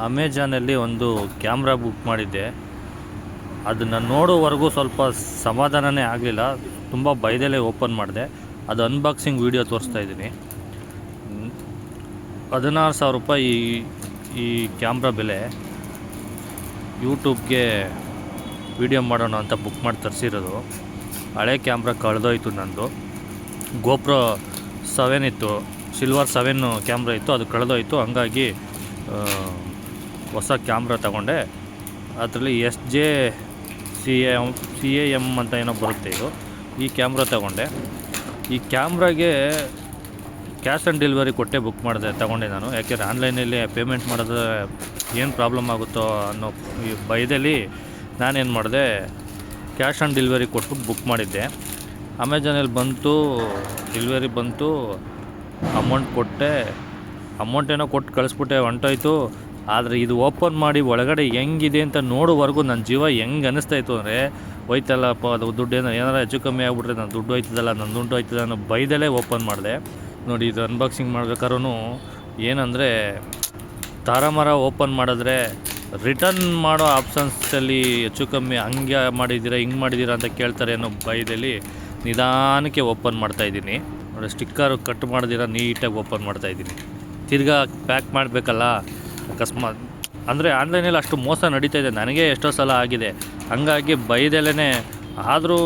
ಅಮೆಜಾನಲ್ಲಿ ಒಂದು camera book ಮಾಡಿದ್ದೆ. ಅದನ್ನು ನೋಡೋವರೆಗೂ ಸ್ವಲ್ಪ ಸಮಾಧಾನನೇ ಆಗಲಿಲ್ಲ. ತುಂಬ ಬೈದಲ್ಲೇ ಓಪನ್ ಮಾಡಿದೆ. ಅದು ಅನ್ಬಾಕ್ಸಿಂಗ್ ವೀಡಿಯೋ ತೋರಿಸ್ತಾ ಇದ್ದೀನಿ. 16,000 ರೂಪಾಯಿ ಈ ಕ್ಯಾಮ್ರಾ ಬೆಲೆ. ಯೂಟ್ಯೂಬ್ಗೆ ವೀಡಿಯೋ ಮಾಡೋಣ ಅಂತ ಬುಕ್ ಮಾಡಿ ತರಿಸಿರೋದು. ಹಳೆ ಕ್ಯಾಮ್ರಾ ಕಳೆದೋಯ್ತು ನಂದು. ಗೋಪ್ರೋ 7 ಇತ್ತು, ಸಿಲ್ವರ್ 7 ಕ್ಯಾಮ್ರಾ ಇತ್ತು, ಅದು ಕಳೆದೋಯ್ತು. ಹಂಗಾಗಿ ಹೊಸ ಕ್ಯಾಮ್ರಾ ತಗೊಂಡೆ. ಅದರಲ್ಲಿ SJ-CAM ಅಂತ ಏನೋ ಬರುತ್ತೆ ಇದು. ಈ ಕ್ಯಾಮ್ರಾ ತಗೊಂಡೆ. ಈ ಕ್ಯಾಮ್ರಾಗೆ ಕ್ಯಾಶ್ ಆನ್ ಡೆಲಿವರಿ ಕೊಟ್ಟೆ ಬುಕ್ ಮಾಡಿದೆ ತಗೊಂಡೆ ನಾನು. ಯಾಕೆಂದರೆ ಆನ್ಲೈನಲ್ಲಿ ಪೇಮೆಂಟ್ ಮಾಡಿದ್ರೆ ಏನು ಪ್ರಾಬ್ಲಮ್ ಆಗುತ್ತೋ ಅನ್ನೋ ಈ ಭಯದಲ್ಲಿ ನಾನೇನು ಮಾಡಿದೆ, ಕ್ಯಾಶ್ ಆನ್ ಡೆಲಿವರಿ ಕೊಟ್ಟು ಬುಕ್ ಮಾಡಿದ್ದೆ. ಅಮೆಜಾನಲ್ಲಿ ಬಂತು, ಡೆಲಿವರಿ ಬಂತು, ಅಮೌಂಟ್ ಕೊಟ್ಟೆ. ಅಮೌಂಟ್ ಏನೋ ಕೊಟ್ಟು ಕಳಿಸ್ಬಿಟ್ಟೆ, ಹೊಂಟೋಯ್ತು. ಆದರೆ ಇದು ಓಪನ್ ಮಾಡಿ ಒಳಗಡೆ ಹೆಂಗಿದೆ ಅಂತ ನೋಡೋವರೆಗೂ ನನ್ನ ಜೀವ ಹೆಂಗೆ ಅನ್ನಿಸ್ತಾಯಿತ್ತು ಅಂದರೆ, ಹೋಯ್ತಲ್ಲಪ್ಪ ಅದು ದುಡ್ಡು ಏನಾರು ಹೆಚ್ಚು ಕಮ್ಮಿ ಆಗಿಬಿಟ್ರೆ ನನ್ನ ದುಡ್ಡು ಹೋಯ್ತದಲ್ಲ, ನನ್ನ ದುಡ್ಡು ಹೋಯ್ತದ ಅನ್ನೋ ಬೈದಲ್ಲೇ ಓಪನ್ ಮಾಡಿದೆ. ನೋಡಿ, ಇದು ಅನ್ಬಾಕ್ಸಿಂಗ್ ಮಾಡ್ಬೇಕಾದ್ರೂ ಏನಂದರೆ, ತಾರಾಮರ ಓಪನ್ ಮಾಡಿದ್ರೆ ರಿಟರ್ನ್ ಮಾಡೋ ಆಪ್ಷನ್ಸಲ್ಲಿ ಹೆಚ್ಚು ಕಮ್ಮಿ ಹಂಗೆ ಮಾಡಿದ್ದೀರಾ ಹಿಂಗೆ ಮಾಡಿದ್ದೀರಾ ಅಂತ ಕೇಳ್ತಾರೆ ಅನ್ನೋ ಭಯದಲ್ಲಿ ನಿಧಾನಕ್ಕೆ ಓಪನ್ ಮಾಡ್ತಾಯಿದ್ದೀನಿ. ನೋಡಿ, ಸ್ಟಿಕ್ಕರ್ ಕಟ್ ಮಾಡಿದಿರ ನೀಟಾಗಿ ಓಪನ್ ಮಾಡ್ತಾಯಿದ್ದೀನಿ. ತಿರ್ಗಾ ಪ್ಯಾಕ್ ಮಾಡಬೇಕಲ್ಲ, ಅಕಸ್ಮಾತ್ ಅಂದರೆ ಆನ್ಲೈನಲ್ಲಿ ಅಷ್ಟು ಮೋಸ ನಡೀತಾ ಇದೆ. ನನಗೆ ಎಷ್ಟೋ ಸಲ ಆಗಿದೆ. ಹಂಗಾಗಿ ಬೈದಲ್ಲೇ, ಆದರೂ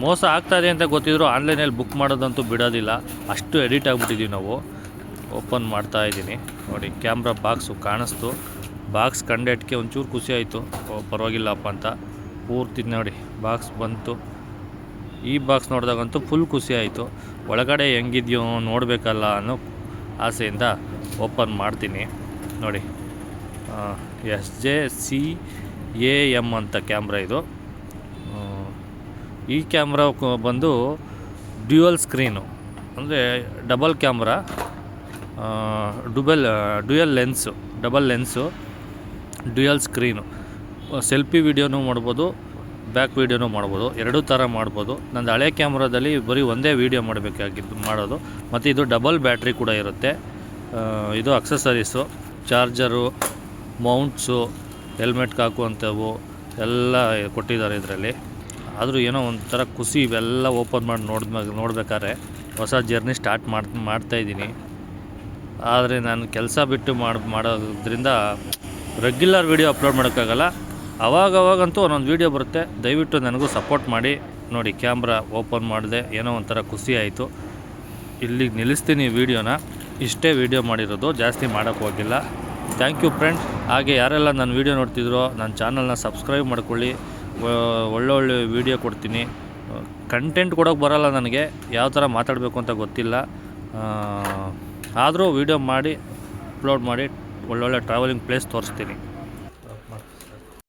ಮೋಸ ಆಗ್ತಾಯಿದೆ ಅಂತ ಗೊತ್ತಿದ್ರು ಆನ್ಲೈನಲ್ಲಿ ಬುಕ್ ಮಾಡೋದಂತೂ ಬಿಡೋದಿಲ್ಲ. ಅಷ್ಟು ಎಡಿಟ್ ಆಗಿಬಿಟ್ಟಿದ್ದೀವಿ ನಾವು. ಓಪನ್ ಮಾಡ್ತಾಯಿದ್ದೀನಿ. ನೋಡಿ, ಕ್ಯಾಮ್ರಾ ಬಾಕ್ಸು ಕಾಣಿಸ್ತು. ಬಾಕ್ಸ್ ಕಂಡೆಟ್ಗೆ ಒಂಚೂರು ಖುಷಿ ಆಯಿತು, ಪರವಾಗಿಲ್ಲಪ್ಪ ಅಂತ. ಪೂರ್ತಿ ನೋಡಿ ಬಾಕ್ಸ್ ಬಂತು. ಈ ಬಾಕ್ಸ್ ನೋಡಿದಾಗಂತೂ ಫುಲ್ ಖುಷಿ ಆಯಿತು. ಒಳಗಡೆ ಹೆಂಗಿದೆಯೋ ನೋಡಬೇಕಲ್ಲ ಅನ್ನೋ ಆಸೆಯಿಂದ ಓಪನ್ ಮಾಡ್ತೀನಿ. ನೋಡಿ, SJ-CAM ಅಂತ ಕ್ಯಾಮ್ರಾ ಇದು. ಈ ಕ್ಯಾಮ್ರಾ ಬಂದು ಡ್ಯುಯಲ್ ಸ್ಕ್ರೀನು, ಅಂದರೆ double camera, dual lens, double lens, dual screen. Selfie ವೀಡಿಯೋನೂ ಮಾಡ್ಬೋದು, ಬ್ಯಾಕ್ ವೀಡಿಯೋನೂ ಮಾಡ್ಬೋದು, ಎರಡೂ ಥರ ಮಾಡ್ಬೋದು. ನಂದು ಹಳೆ ಕ್ಯಾಮ್ರಾದಲ್ಲಿ ಬರೀ ಒಂದೇ ವೀಡಿಯೋ ಮಾಡೋದು. ಮತ್ತು ಇದು ಡಬಲ್ ಬ್ಯಾಟ್ರಿ ಕೂಡ ಇರುತ್ತೆ. ಇದು ಅಕ್ಸಸರೀಸು, ಚಾರ್ಜರು, ಮೌಂಟ್ಸು, ಹೆಲ್ಮೆಟ್ಗೆ ಹಾಕುವಂಥವು ಎಲ್ಲ ಕೊಟ್ಟಿದ್ದಾರೆ ಇದರಲ್ಲಿ. ಆದರೂ ಏನೋ ಒಂಥರ ಖುಷಿ. ಇವೆಲ್ಲ ಓಪನ್ ಮಾಡಿ ನೋಡ್ಬೇಕಾದ್ರೆ ಹೊಸ ಜರ್ನಿ ಸ್ಟಾರ್ಟ್ ಮಾಡ್ತಾಯಿದ್ದೀನಿ. ಆದರೆ ನಾನು ಕೆಲಸ ಬಿಟ್ಟು ಮಾಡೋದ್ರಿಂದ ರೆಗ್ಯುಲರ್ ವೀಡಿಯೋ ಅಪ್ಲೋಡ್ ಮಾಡೋಕ್ಕಾಗಲ್ಲ. ಅವಾಗಂತೂ ಒಂದೊಂದು ವೀಡಿಯೋ ಬರುತ್ತೆ. ದಯವಿಟ್ಟು ನನಗೂ ಸಪೋರ್ಟ್ ಮಾಡಿ. ನೋಡಿ, ಕ್ಯಾಮ್ರಾ ಓಪನ್ ಮಾಡಿದೆ, ಏನೋ ಒಂಥರ ಖುಷಿ ಆಯಿತು. ಇಲ್ಲಿಗೆ ನಿಲ್ಲಿಸ್ತೀನಿ ವೀಡಿಯೋನ. ಇಷ್ಟೇ ವೀಡಿಯೋ ಮಾಡಿರೋದು, ಜಾಸ್ತಿ ಮಾಡೋಕ್ಕೆ ಹೋಗಿಲ್ಲ. Thank you friends. ಹಾಗೆ ಯಾರೆಲ್ಲ ನನ್ನ ವೀಡಿಯೋ ನೋಡ್ತಿದ್ರೋ ನನ್ನ ಚಾನಲ್ನ ಸಬ್ಸ್ಕ್ರೈಬ್ ಮಾಡ್ಕೊಳ್ಳಿ. ಒಳ್ಳೊಳ್ಳೆ ವೀಡಿಯೋ ಕೊಡ್ತೀನಿ. ಕಂಟೆಂಟ್ ಕೊಡೋಕ್ಕೆ ಬರೋಲ್ಲ ನನಗೆ, ಯಾವ ಥರ ಮಾತಾಡಬೇಕು ಅಂತ ಗೊತ್ತಿಲ್ಲ. ಆದರೂ ವೀಡಿಯೋ ಮಾಡಿ ಅಪ್ಲೋಡ್ ಮಾಡಿ ಒಳ್ಳೊಳ್ಳೆ ಟ್ರಾವೆಲಿಂಗ್ ಪ್ಲೇಸ್ ತೋರಿಸ್ತೀನಿ.